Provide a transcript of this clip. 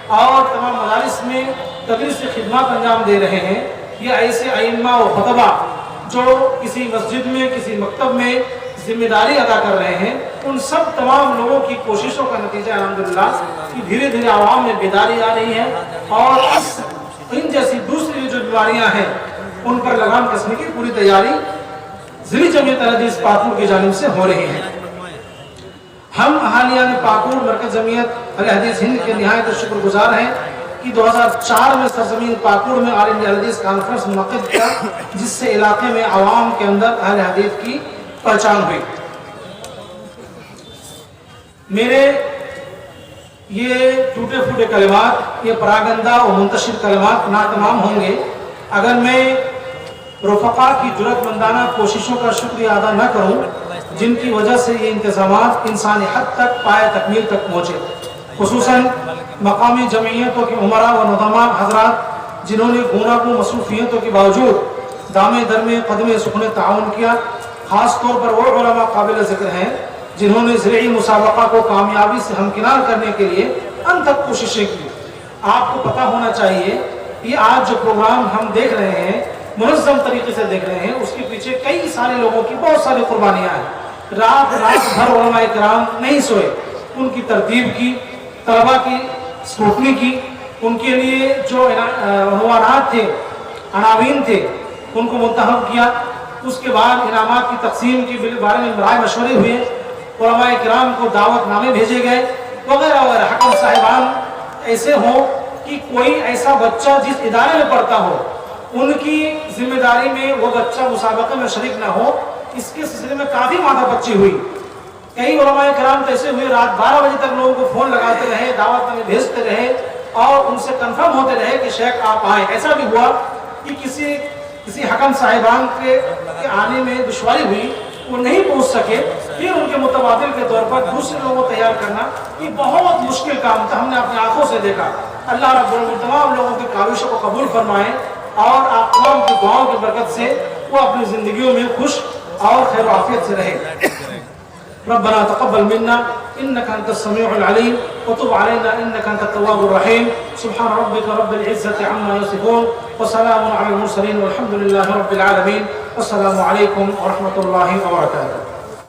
اور تمام مدارس میں تدریس خدمات انجام دے رہے ہیں، یہ ایسے ائمہ و خطبہ جو کسی مسجد میں کسی مکتب میں ذمہ داری ادا کر رہے ہیں، ان سب تمام لوگوں کی کوششوں کا نتیجہ الحمدللہ کہ دھیرے دھیرے عوام میں بیداری آ رہی ہے، اور ان جیسی دوسری جو بیماریاں ہیں ان پر لگام کسنے کی پوری تیاری ضلعی جمعیت اہل حدیث پاکور کی جانب سے ہو رہی ہے۔ ہم اہالیان پاکور مرکز جمعیت اہل حدیث ہند کے نہایت شکر گزار ہیں کہ 2004 میں سرزمین پاکور میں آل انڈیا اہل حدیث کانفرنس منعقد کیا، جس سے علاقے میں عوام کے اندر اہل حدیث کی پہچان ہوئی۔ میرے یہ ٹوٹے پھوٹے کلمات، یہ پراگندہ و منتشر کلمات ناتمام ہوں گے اگر میں رفقا کی جرأت مندانہ کوششوں کا شکریہ ادا نہ کروں جن کی وجہ سے یہ انتظامات انسانی حد تک پائے تکمیل تک پہنچے، خصوصاً مقامی جمعیتوں کے عمراء و نظامات حضرات جنہوں نے گوناگوں مصروفیتوں کے باوجود دامے درمے قدمے سکھنے تعاون کیا۔ خاص طور پر وہ علماء قابل ذکر ہیں جنہوں نے زرعی مسابقہ کو کامیابی سے ہمکنار کرنے کے لیے انتھک کوششیں کی۔ آپ کو پتہ ہونا چاہیے یہ آج جو پروگرام ہم دیکھ رہے ہیں، منظم طریقے سے دیکھ رہے ہیں، اس کے پیچھے کئی سارے لوگوں کی بہت ساری قربانیاں ہیں۔ رات بھر علماء کرام نہیں سوئے، ان کی ترتیب کی، طلبہ کی اسکروٹنی کی، ان کے لیے جو عنوانات تھے، عناوین تھے، ان کو منتخب کیا۔ اس کے بعد انعامات کی تقسیم کے بارے میں رائے مشورے ہوئے، علماء کرام کو دعوت نامے بھیجے گئے وغیرہ وغیرہ۔ حکم صاحبان ایسے ہوں کہ کوئی ایسا بچہ جس ادارے میں پڑھتا ہو، ان کی ذمہ داری میں وہ بچہ مسابقے میں شریک نہ ہو، اس کے سلسلے میں کافی مادہ بچی ہوئی۔ کئی علماء کرام ایسے ہوئے رات 12 بجے تک لوگوں کو فون لگاتے رہے، دعوت نامے بھیجتے رہے اور ان سے کنفرم ہوتے رہے کہ شیخ آپ آئیں۔ ایسا بھی ہوا کہ کسی حکم صاحبان کے آنے میں دشواری ہوئی، وہ نہیں پہنچ سکے، پھر ان کے متبادل کے طور پر دوسرے لوگوں کو تیار کرنا یہ بہت مشکل کام تھا۔ ہم نے اپنی آنکھوں سے دیکھا۔ اللہ رب العالمین تمام لوگوں کی کاوشوں کو قبول فرمائے اور آپ تمام کی دعاؤں کی برکت سے وہ اپنی زندگیوں میں خوش اور خیر و عافیت سے رہے۔ ربنا تقبل منا انك انت السميع العليم وتب علينا انك انت التواب الرحيم سبحان ربك رب العزة عما يصفون وسلام على المرسلين والحمد لله رب العالمين والسلام عليكم ورحمة الله وبركاته۔